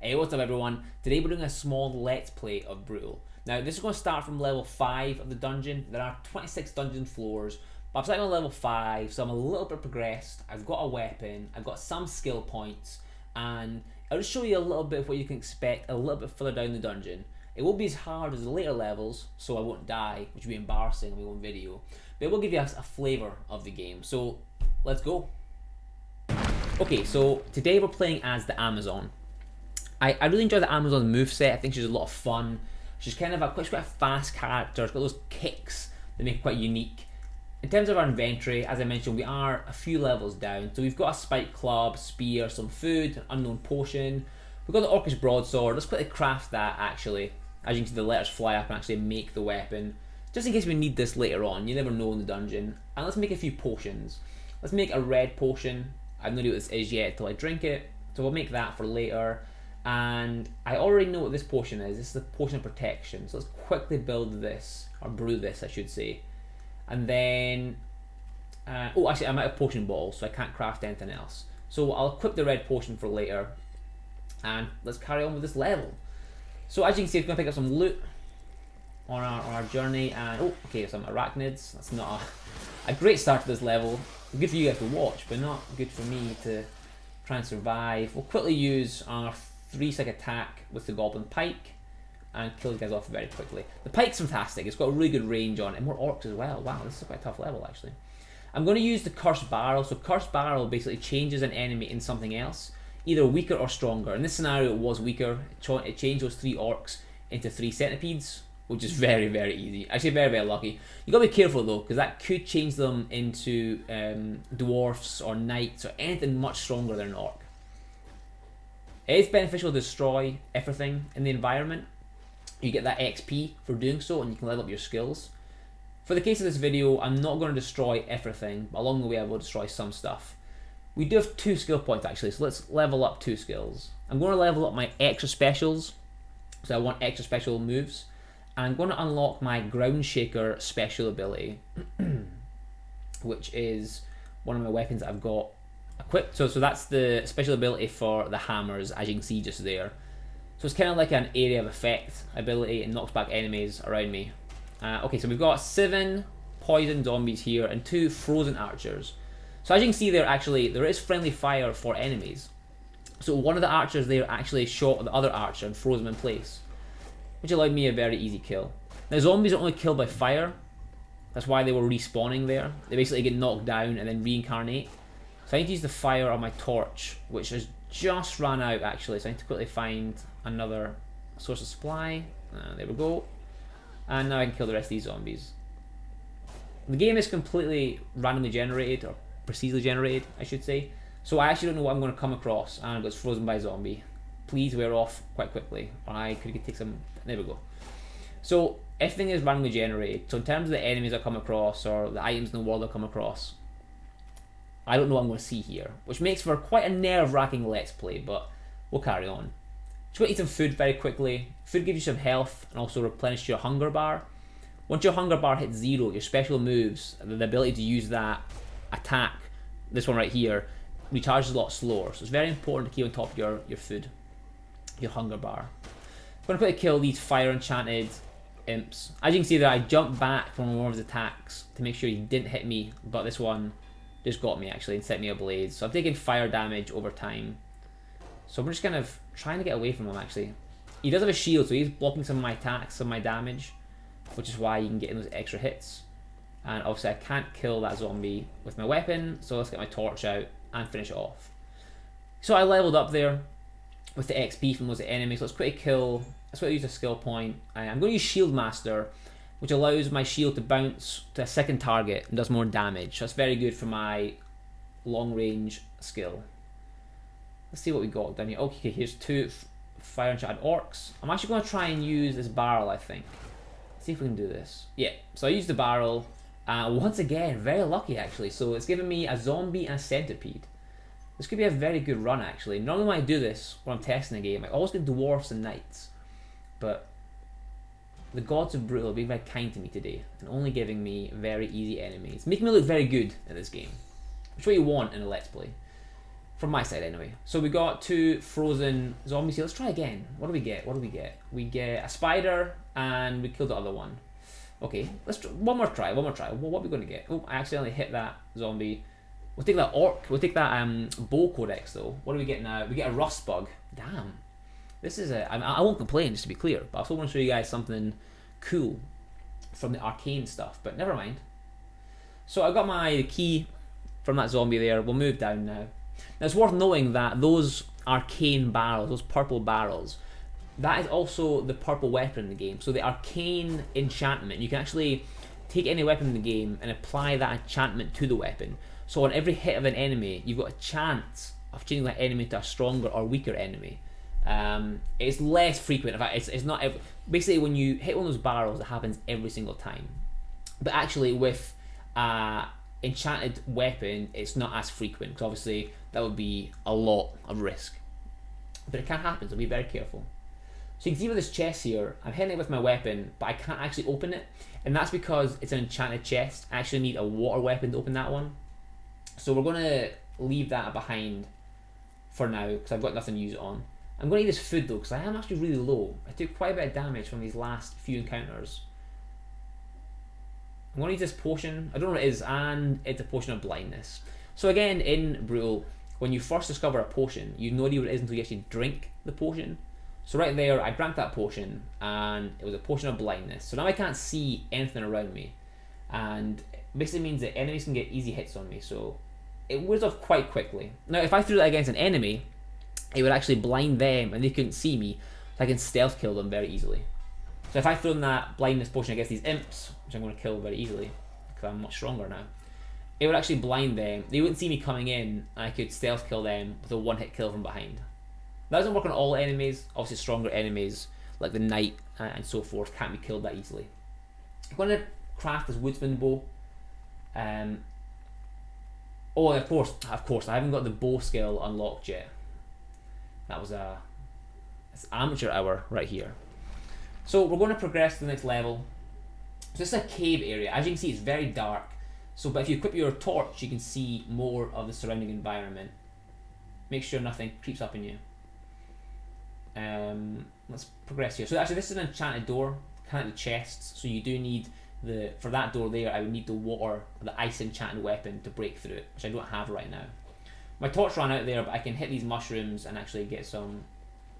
Hey, what's up everyone? Today we're doing a small let's play of Brutal. Now this is going to start from level 5 of the dungeon. There are 26 dungeon floors, but I'm starting on level 5, so I'm a little bit progressed. I've got a weapon, I've got some skill points, and I'll just show you a little bit of what you can expect a little bit further down the dungeon. It won't be as hard as the later levels, so I won't die, which would be embarrassing on my own video, but it will give you a flavour of the game, so let's go. Okay, so today we're playing as the Amazon. I really enjoy the Amazon moveset. I think she's a lot of fun. She's kind of quite a fast character. She's got those kicks that make her quite unique. In terms of our inventory, as I mentioned, we are a few levels down. So we've got a spike club, spear, some food, an unknown potion. We've got the Orcish broadsword. Let's quickly craft that actually. As you can see, the letters fly up and actually make the weapon. Just in case we need this later on. You never know in the dungeon. And let's make a few potions. Let's make a red potion. I have no idea what this is yet until I drink it. So we'll make that for later. And I already know what this potion is. This is the potion of protection. So let's quickly build this, or brew this I should say. And then, oh actually I'm out of potion bottles, so I can't craft anything else. So I'll equip the red potion for later. And let's carry on with this level. So as you can see, we're going to pick up some loot on our journey. And oh, okay, some arachnids. That's not a great start to this level. Good for you guys to watch, but not good for me to try and survive. We'll quickly use our 3-stick attack with the goblin pike and kill these guys off very quickly. The pike's fantastic. It's got a really good range on it, and more orcs as well. Wow, this is quite a tough level actually. I'm going to use the cursed barrel. So cursed barrel basically changes an enemy in something else, either weaker or stronger. In this scenario it was weaker. It changed those 3 orcs into 3 centipedes, which is very, very easy. Actually very, very lucky. You got to be careful though, because that could change them into dwarfs or knights or anything much stronger than an orc. It is beneficial to destroy everything in the environment. You get that XP for doing so, and you can level up your skills. For the case of this video, I'm not going to destroy everything, but along the way I will destroy some stuff. We do have 2 skill points actually, so let's level up 2 skills. I'm going to level up my extra specials, so I want extra special moves. And I'm going to unlock my ground shaker special ability, which is one of my weapons that I've got equipped. So that's the special ability for the hammers, as you can see just there. So it's kind of like an area of effect ability. It knocks back enemies around me. Okay, so we've got 7 poison zombies here and 2 frozen archers. So as you can see there, actually there is friendly fire for enemies. So one of the archers there actually shot the other archer and froze him in place, which allowed me a very easy kill. Now zombies are only killed by fire. That's why they were respawning there. They basically get knocked down and then reincarnate. So I need to use the fire on my torch, which has just run out actually, so I need to quickly find another source of supply. There we go. And now I can kill the rest of these zombies. The game is completely randomly generated, or procedurally generated I should say, so I actually don't know what I'm going to come across, and I was frozen by a zombie. Please wear off quite quickly, or I could take some. There we go. So everything is randomly generated, so in terms of the enemies I come across, or the items in the world I come across, I don't know what I'm going to see here, which makes for quite a nerve-wracking let's play, but we'll carry on. Just going to eat some food very quickly. Food gives you some health and also replenishes your hunger bar. Once your hunger bar hits 0, your special moves, the ability to use that attack, this one right here, recharges a lot slower. So it's very important to keep on top of your food, your hunger bar. I'm going to quickly kill these fire enchanted imps. As you can see there, I jumped back from one of his attacks to make sure he didn't hit me, but this one just got me actually and set me ablaze. So I'm taking fire damage over time. So I'm just kind of trying to get away from him actually. He does have a shield, so he's blocking some of my attacks, some of my damage, which is why you can get in those extra hits. And obviously I can't kill that zombie with my weapon, so let's get my torch out and finish it off. So I leveled up there with the XP from those enemies. Let's quickly kill, let's quickly use a skill point. I'm going to use Shield Master, which allows my shield to bounce to a second target and does more damage. So that's very good for my long range skill. Let's see what we got down here. Okay, here's 2 fire enchanted orcs. I'm actually going to try and use this barrel, I think. Let's see if we can do this. Yeah, so I used the barrel. Once again, very lucky actually. So it's given me a zombie and a centipede. This could be a very good run actually. Normally when I do this, when I'm testing a game, I always get dwarfs and knights. But the gods of Brutal are being very kind to me today and only giving me very easy enemies, making me look very good at this game, which is what you want in a let's play. From my side anyway. So we got 2 frozen zombies here. Let's try again. What do we get? What do we get? We get a spider and we killed the other one. Okay, let's try one more try. What are we going to get? Oh, I accidentally hit that zombie. We'll take that orc. We'll take that bow codex though. What do we get now? We get a rust bug. Damn. This is I won't complain, just to be clear, but I still want to show you guys something cool from the arcane stuff, but never mind. So I got my key from that zombie there. We'll move down now. Now it's worth knowing that those arcane barrels, those purple barrels, that is also the purple weapon in the game. So the arcane enchantment, you can actually take any weapon in the game and apply that enchantment to the weapon. So on every hit of an enemy, you've got a chance of changing that enemy to a stronger or weaker enemy. It's less frequent. In fact, it's not basically when you hit one of those barrels, it happens every single time. But actually, with enchanted weapon, it's not as frequent because obviously that would be a lot of risk. But it can happen, so be very careful. So you can see with this chest here, I'm hitting it with my weapon, but I can't actually open it, and that's because it's an enchanted chest. I actually need a water weapon to open that one. So we're going to leave that behind for now because I've got nothing to use it on. I'm going to eat this food though because I am actually really low. I took quite a bit of damage from these last few encounters. I'm going to use this potion. I don't know what it is, and it's a potion of blindness. So again, in Brutal, when you first discover a potion, you have no idea what it is until you actually drink the potion. So right there, I drank that potion, and it was a potion of blindness. So now I can't see anything around me, and it basically means that enemies can get easy hits on me. So it wears off quite quickly. Now, if I threw that against an enemy, it would actually blind them, and they couldn't see me, so I can stealth kill them very easily. So if I throw that blindness potion against these imps, which I'm going to kill very easily, because I'm much stronger now, it would actually blind them. They wouldn't see me coming in, and I could stealth kill them with a one-hit kill from behind. That doesn't work on all enemies. Obviously stronger enemies, like the knight and so forth, can't be killed that easily. I'm going to craft this woodsman bow. Oh, of course, I haven't got the bow skill unlocked yet. That was it's amateur hour right here. So we're going to progress to the next level. So this is a cave area. As you can see, it's very dark. So, but if you equip your torch, you can see more of the surrounding environment. Make sure nothing creeps up on you. Let's progress here. So actually, this is an enchanted door, kind of the chests. So you do need for that door there, I would need the water, the ice enchanted weapon to break through it, which I don't have right now. My torch ran out there, but I can hit these mushrooms and actually get some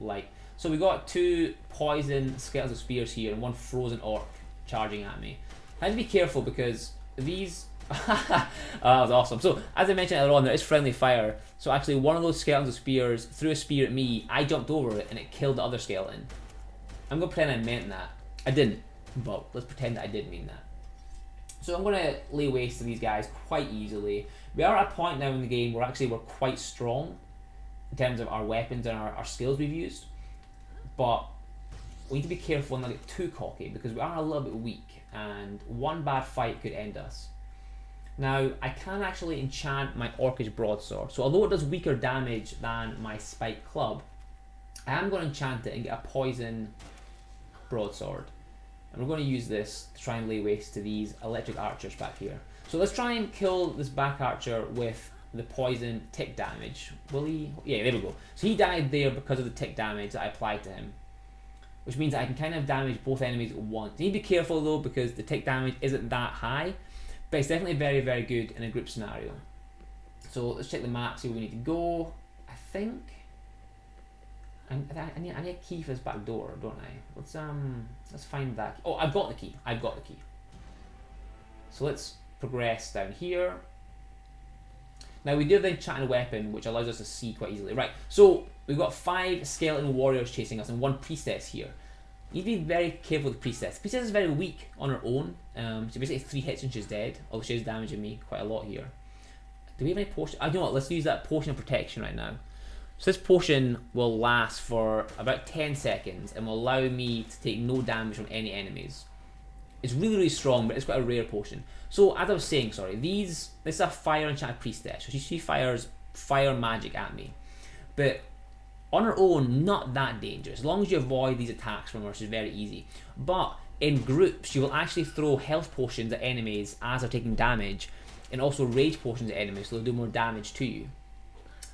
light. So we got 2 poison skeletons of spears here and 1 frozen orc charging at me. I have to be careful because these... that was awesome. So as I mentioned earlier on, there is friendly fire. So actually one of those skeletons of spears threw a spear at me, I jumped over it and it killed the other skeleton. I'm going to pretend I meant that. I didn't, but let's pretend that I did mean that. So I'm going to lay waste to these guys quite easily. We are at a point now in the game where actually we're quite strong in terms of our weapons and our skills we've used. But we need to be careful and not get too cocky because we are a little bit weak and one bad fight could end us. Now, I can actually enchant my Orcish broadsword. So although it does weaker damage than my spiked club, I am going to enchant it and get a poison broadsword. And we're going to use this to try and lay waste to these electric archers back here. So let's try and kill this back archer with the poison tick damage. Will he? Yeah, there we go. So he died there because of the tick damage that I applied to him, which means I can kind of damage both enemies at once. You need to be careful though because the tick damage isn't that high, but it's definitely very, very good in a group scenario. So let's check the map, see where we need to go. I think I need a key for this back door, don't I? Let's find that key. Oh, I've got the key. So let's progress down here. Now we do have the enchanted weapon, which allows us to see quite easily. Right, so we've got 5 skeleton warriors chasing us and 1 priestess here. You need to be very careful with the priestess. The priestess is very weak on her own. So basically 3 hits and she's dead, although she is damaging me quite a lot here. Do we have any potion? I know what, let's use that potion of protection right now. So this potion will last for about 10 seconds and will allow me to take no damage from any enemies. It's really, really strong, but it's quite a rare potion. So as I was saying, this is a fire enchanted priestess. So she fires fire magic at me. But on her own, not that dangerous. As long as you avoid these attacks from her, she's very easy. But in groups, she will actually throw health potions at enemies as they're taking damage, and also rage potions at enemies, so they'll do more damage to you.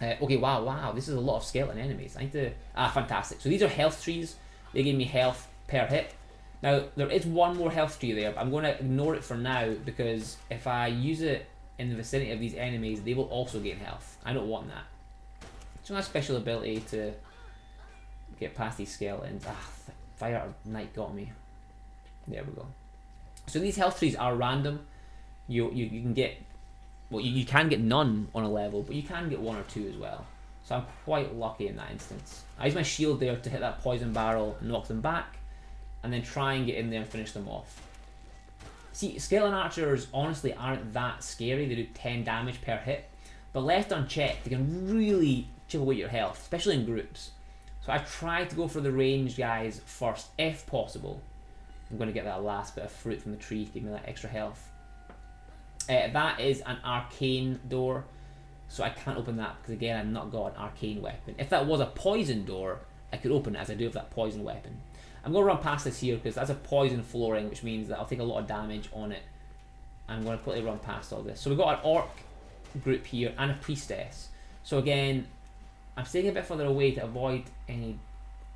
Okay, wow, this is a lot of skeleton enemies. I need to... fantastic. So these are health trees. They give me health per hit. Now, there is one more health tree there, but I'm going to ignore it for now, because if I use it in the vicinity of these enemies, they will also gain health. I don't want that. So I have special ability to get past these skeletons. The fire of night got me. There we go. So these health trees are random. You can get... Well, you can get none on a level, but you can get 1 or 2 as well. So I'm quite lucky in that instance. I use my shield there to hit that poison barrel, knock them back, and then try and get in there and finish them off. See, skeleton archers honestly aren't that scary. They do 10 damage per hit, but left unchecked, they can really chip away your health, especially in groups. So I try to go for the ranged guys first, if possible. I'm going to get that last bit of fruit from the tree to give me that extra health. That is an arcane door, so I can't open that because again I've not got an arcane weapon. If that was a poison door, I could open it as I do with that poison weapon. I'm going to run past this here because that's a poison flooring, which means that I'll take a lot of damage on it. I'm going to quickly run past all this. So we've got an orc group here and a priestess. So again, I'm staying a bit further away to avoid any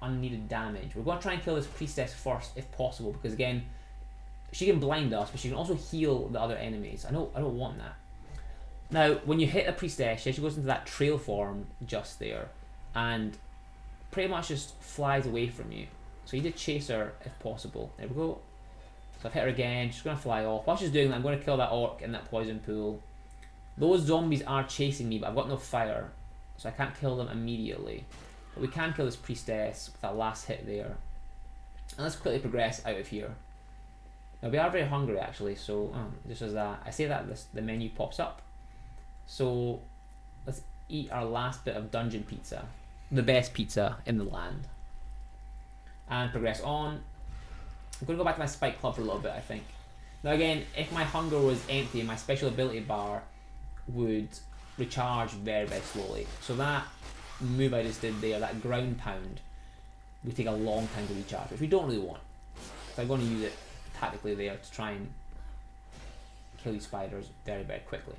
unneeded damage. We're going to try and kill this priestess first if possible, because again, she can blind us, but she can also heal the other enemies. I don't want that. Now, when you hit a priestess, she actually goes into that trail form just there, and pretty much just flies away from you. So you need to chase her if possible. There we go. So I've hit her again. She's going to fly off. While she's doing that, I'm going to kill that orc in that poison pool. Those zombies are chasing me, but I've got no fire, so I can't kill them immediately. But we can kill this priestess with that last hit there. And let's quickly progress out of here. Now we are very hungry actually, so just as that, I say that the menu pops up. So let's eat our last bit of dungeon pizza, the best pizza in the land, and progress on. I'm going to go back to my spike club for a little bit, I think. Now again, if my hunger was empty, my special ability bar would recharge very, very slowly. So that move I just did there, that ground pound, would take a long time to recharge, which we don't really want. So I'm going to use it tactically there to try and kill these spiders very, very quickly.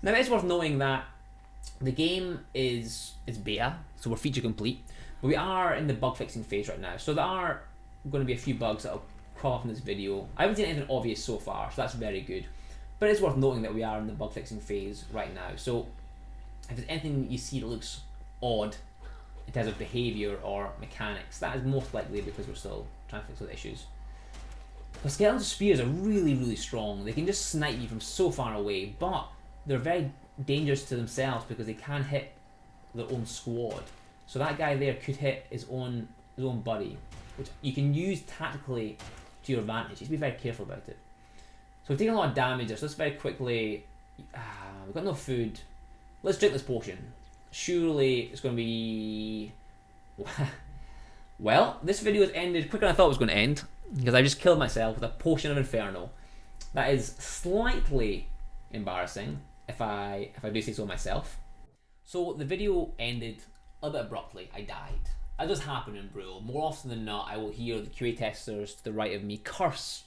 Now it's worth knowing that the game is beta, so we're feature complete, but we are in the bug fixing phase right now. So there are going to be a few bugs that will crop up in this video. I haven't seen anything obvious so far, so that's very good. But it's worth noting that we are in the bug fixing phase right now. So if there's anything you see that looks odd in terms of behaviour or mechanics, that is most likely because we're still trying to fix those issues. The skeleton spears are really, really strong. They can just snipe you from so far away, but they're very dangerous to themselves because they can hit their own squad. So that guy there could hit his own buddy, which you can use tactically to your advantage. You have to be very careful about it. So we're taking a lot of damage there, so let's very quickly... we've got no food. Let's drink this potion. Surely it's going to be... Well, this video has ended quicker than I thought it was going to end, because I just killed myself with a potion of Inferno. That is slightly embarrassing, if I do say so myself. So the video ended a bit abruptly. I died. That does happen in Brut. More often than not, I will hear the QA testers to the right of me curse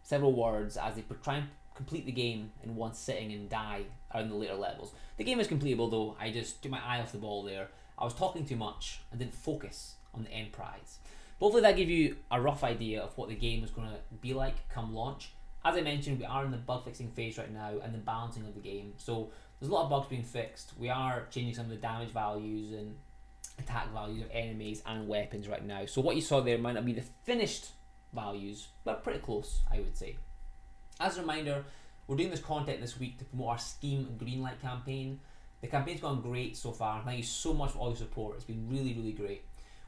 several words as they try and complete the game in one sitting and die in the later levels. The game is completable though. I just took my eye off the ball there. I was talking too much and didn't focus on the end prize. But hopefully that gave you a rough idea of what the game is going to be like come launch. As I mentioned, we are in the bug fixing phase right now and the balancing of the game. So there's a lot of bugs being fixed. We are changing some of the damage values and attack values of enemies and weapons right now. So what you saw there might not be the finished values, but pretty close, I would say. As a reminder, we're doing this content this week to promote our Steam Greenlight campaign. The campaign's gone great so far. Thank you so much for all your support. It's been really, really great.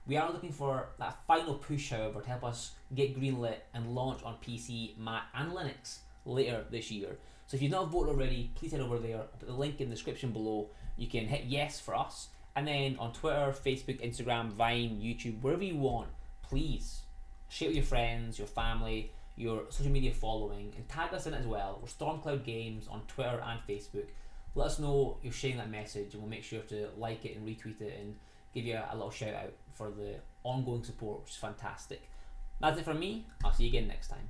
We are looking for that final push, however, to help us get greenlit and launch on PC, Mac and Linux later this year. So if you've not voted already, please head over there. I'll put the link in the description below. You can hit yes for us. And then on Twitter, Facebook, Instagram, Vine, YouTube, wherever you want, please share with your friends, your family, your social media following, and tag us in it as well. We're Stormcloud Games on Twitter and Facebook. Let us know you're sharing that message and we'll make sure to like it and retweet it and give you a little shout out for the ongoing support, which is fantastic. That's it from me. I'll see you again next time.